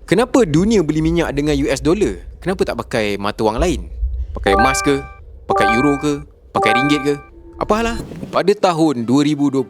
Kenapa dunia beli minyak dengan US dollar? Kenapa tak pakai mata wang lain? Pakai emas ke? Pakai euro ke? Pakai ringgit ke? Apalah. Pada tahun 2025,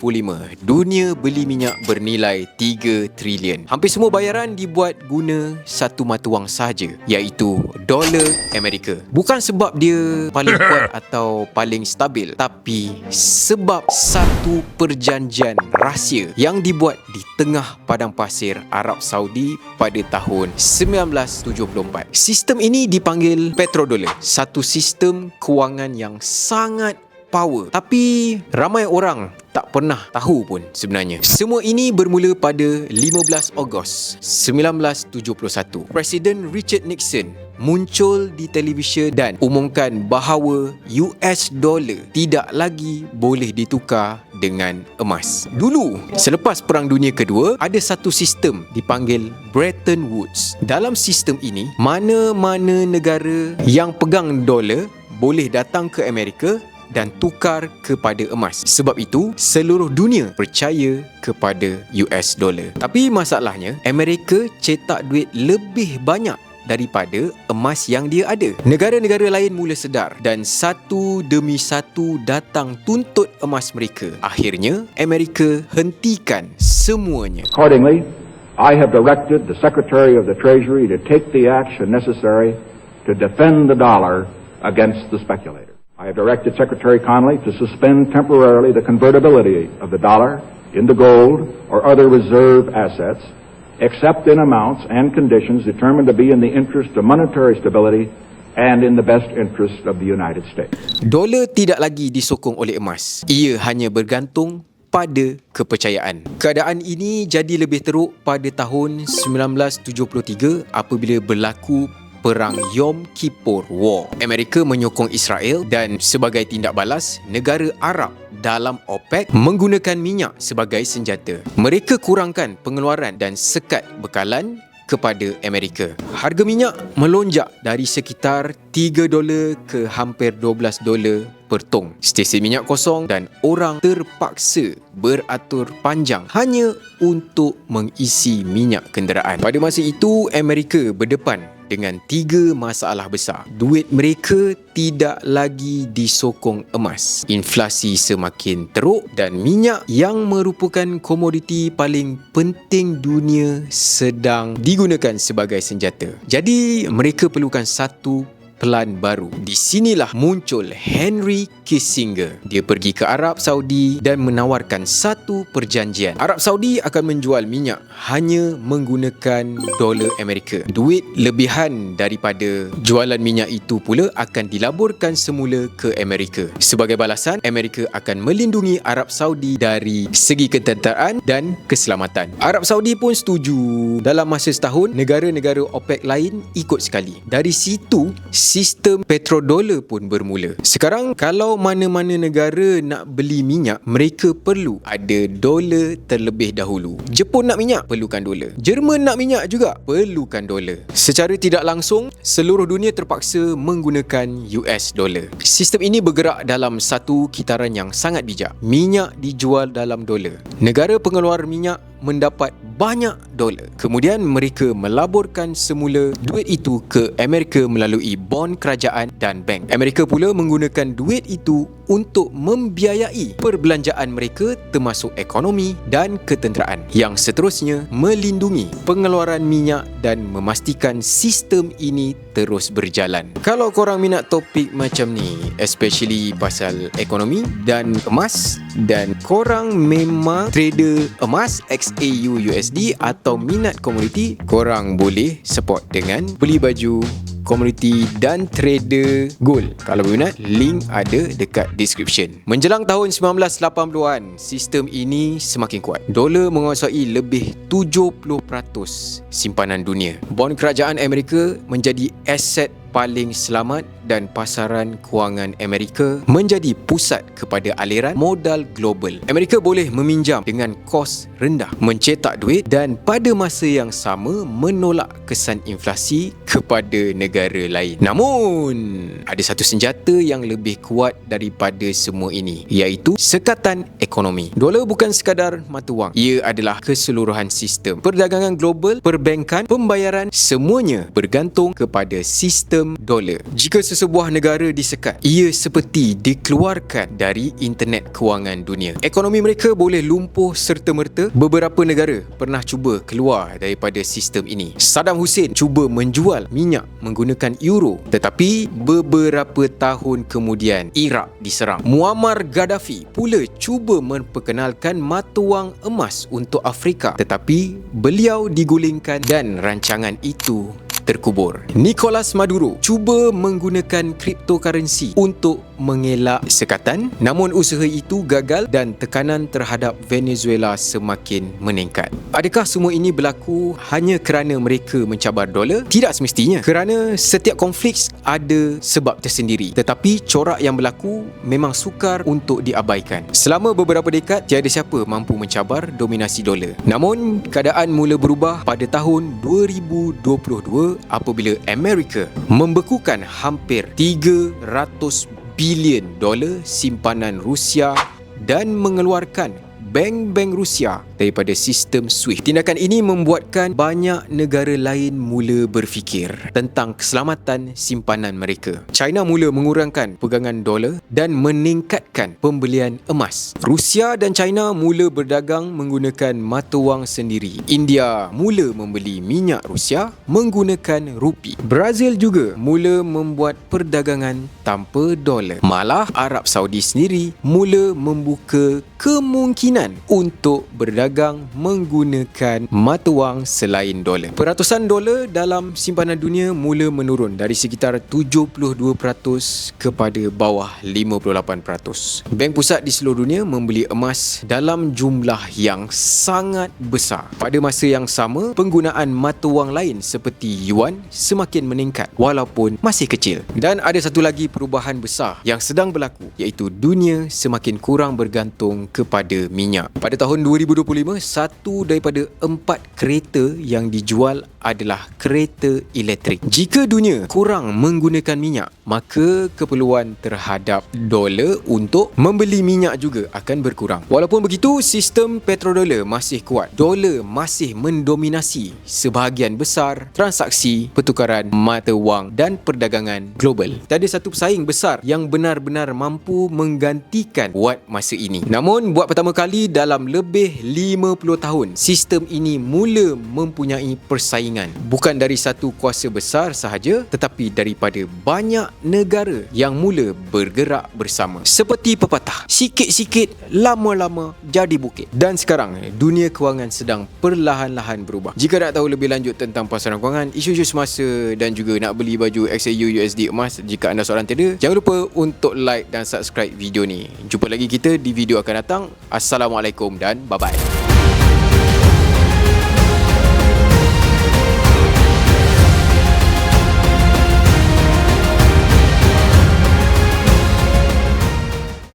dunia beli minyak bernilai 3 trilion. Hampir semua bayaran dibuat guna satu mata wang sahaja, iaitu dolar Amerika. Bukan sebab dia paling kuat atau paling stabil, tapi sebab satu perjanjian rahsia yang dibuat di tengah padang pasir Arab Saudi pada tahun 1974. Sistem ini dipanggil petrodollar, satu sistem kewangan yang sangat power, tapi ramai orang tak pernah tahu pun sebenarnya. Semua ini bermula pada 15 Ogos 1971. Presiden Richard Nixon muncul di televisyen dan umumkan bahawa US dollar tidak lagi boleh ditukar dengan emas. Dulu, selepas Perang Dunia Kedua, ada satu sistem dipanggil Bretton Woods. Dalam sistem ini, mana-mana negara yang pegang dolar boleh datang ke Amerika dan tukar kepada emas. Sebab itu, seluruh dunia percaya kepada US dollar. Tapi masalahnya, Amerika cetak duit lebih banyak daripada emas yang dia ada. Negara-negara lain mula sedar dan satu demi satu datang tuntut emas mereka. Akhirnya, Amerika hentikan semuanya. Accordingly, I have directed the Secretary of the Treasury to take the action necessary to defend the dollar against the speculator. I have directed Secretary Connally to suspend temporarily the convertibility of the dollar into gold or other reserve assets, except in amounts and conditions determined to be in the interest of monetary stability and in the best interest of the United States. Dolar tidak lagi disokong oleh emas. Ia hanya bergantung pada kepercayaan. Keadaan ini jadi lebih teruk pada tahun 1973 apabila berlaku Perang Yom Kippur War. Amerika menyokong Israel dan sebagai tindak balas, negara Arab dalam OPEC menggunakan minyak sebagai senjata. Mereka kurangkan pengeluaran dan sekat bekalan kepada Amerika. Harga minyak melonjak dari sekitar $3 ke hampir $12 per tong. Stesen minyak kosong dan orang terpaksa beratur panjang hanya untuk mengisi minyak kenderaan. Pada masa itu, Amerika berdepan dengan 3 masalah besar. Duit mereka tidak lagi disokong emas. Inflasi semakin teruk dan minyak yang merupakan komoditi paling penting dunia sedang digunakan sebagai senjata. Jadi mereka perlukan satu pelan baru. Di sinilah muncul Henry Kissinger. Dia pergi ke Arab Saudi dan menawarkan satu perjanjian. Arab Saudi akan menjual minyak hanya menggunakan dolar Amerika. Duit lebihan daripada jualan minyak itu pula akan dilaburkan semula ke Amerika. Sebagai balasan, Amerika akan melindungi Arab Saudi dari segi ketenteraan dan keselamatan. Arab Saudi pun setuju. Dalam masa setahun, negara-negara OPEC lain ikut sekali. Dari situ, sistem petrodollar pun bermula. Sekarang kalau mana-mana negara nak beli minyak, mereka perlu ada dolar terlebih dahulu. Jepun nak minyak, perlukan dolar. Jerman nak minyak juga, perlukan dolar. Secara tidak langsung, seluruh dunia terpaksa menggunakan US dollar. Sistem ini bergerak dalam satu kitaran yang sangat bijak. Minyak dijual dalam dolar. Negara pengeluar minyak mendapat banyak dolar. Kemudian mereka melaburkan semula duit itu ke Amerika melalui bond kerajaan dan bank. Amerika pula menggunakan duit itu untuk membiayai perbelanjaan mereka termasuk ekonomi dan ketenteraan yang seterusnya melindungi pengeluaran minyak dan memastikan sistem ini terus berjalan. Kalau korang minat topik macam ni, especially pasal ekonomi dan emas, dan korang memang trader emas XAU USD atau minat komoditi, korang boleh support dengan beli baju komoditi dan trader gold. Kalau berminat, link ada dekat description. Menjelang tahun 1980-an, sistem ini semakin kuat. Dolar menguasai lebih 70% simpanan dunia. Bond kerajaan Amerika menjadi aset paling selamat dan pasaran kewangan Amerika menjadi pusat kepada aliran modal global. Amerika boleh meminjam dengan kos rendah, mencetak duit dan pada masa yang sama menolak kesan inflasi kepada negara lain. Namun, ada satu senjata yang lebih kuat daripada semua ini, iaitu sekatan ekonomi. Dolar bukan sekadar mata wang, ia adalah keseluruhan sistem. Perdagangan global, perbankan, pembayaran, semuanya bergantung kepada sistem dolar. Jika sesebuah negara disekat, ia seperti dikeluarkan dari internet kewangan dunia. Ekonomi mereka boleh lumpuh serta-merta. Beberapa negara pernah cuba keluar daripada sistem ini. Saddam Hussein cuba menjual minyak menggunakan euro, tetapi beberapa tahun kemudian Iraq diserang. Muammar Gaddafi pula cuba memperkenalkan mata wang emas untuk Afrika, tetapi beliau digulingkan dan rancangan itu terkubur. Nicolas Maduro cuba menggunakan cryptocurrency untuk mengelak sekatan, namun usaha itu gagal dan tekanan terhadap Venezuela semakin meningkat. Adakah semua ini berlaku hanya kerana mereka mencabar dolar? Tidak semestinya, kerana setiap konflik ada sebab tersendiri, tetapi corak yang berlaku memang sukar untuk diabaikan. Selama beberapa dekad, tiada siapa mampu mencabar dominasi dolar. Namun, keadaan mula berubah pada tahun 2022 apabila Amerika membekukan hampir 300 bilion dolar simpanan Rusia dan mengeluarkan bank-bank Rusia daripada sistem SWIFT. Tindakan ini membuatkan banyak negara lain mula berfikir tentang keselamatan simpanan mereka. China mula mengurangkan pegangan dolar dan meningkatkan pembelian emas. Rusia dan China mula berdagang menggunakan mata wang sendiri. India mula membeli minyak Rusia menggunakan rupi. Brazil juga mula membuat perdagangan tanpa dolar. Malah Arab Saudi sendiri mula membuka kemungkinan untuk berdagang menggunakan mata wang selain dolar. Peratusan dolar dalam simpanan dunia mula menurun dari sekitar 72% kepada bawah 58%. Bank pusat di seluruh dunia membeli emas dalam jumlah yang sangat besar. Pada masa yang sama, penggunaan mata wang lain seperti yuan semakin meningkat walaupun masih kecil. Dan ada satu lagi perubahan besar yang sedang berlaku, iaitu dunia semakin kurang bergantung kepada minyak. Pada tahun 2025, 1 daripada 4 kereta yang dijual adalah kereta elektrik. Jika dunia kurang menggunakan minyak, maka keperluan terhadap dolar untuk membeli minyak juga akan berkurang. Walaupun begitu, sistem petrodolar masih kuat. Dolar masih mendominasi sebahagian besar transaksi pertukaran mata wang dan perdagangan global. Tiada satu pesaing besar yang benar-benar mampu menggantikan buat masa ini. Namun, buat pertama kali dalam lebih 50 tahun, sistem ini mula mempunyai persaingan. Bukan dari satu kuasa besar sahaja, tetapi daripada banyak negara yang mula bergerak bersama. Seperti pepatah, sikit-sikit, lama-lama jadi bukit. Dan sekarang, dunia kewangan sedang perlahan-lahan berubah. Jika nak tahu lebih lanjut tentang pasaran kewangan, isu-isu semasa dan juga nak beli baju XAU USD emas jika anda seorang trader, jangan lupa untuk like dan subscribe video ni. Jumpa lagi kita di video akan datang. Assalamualaikum dan bye-bye.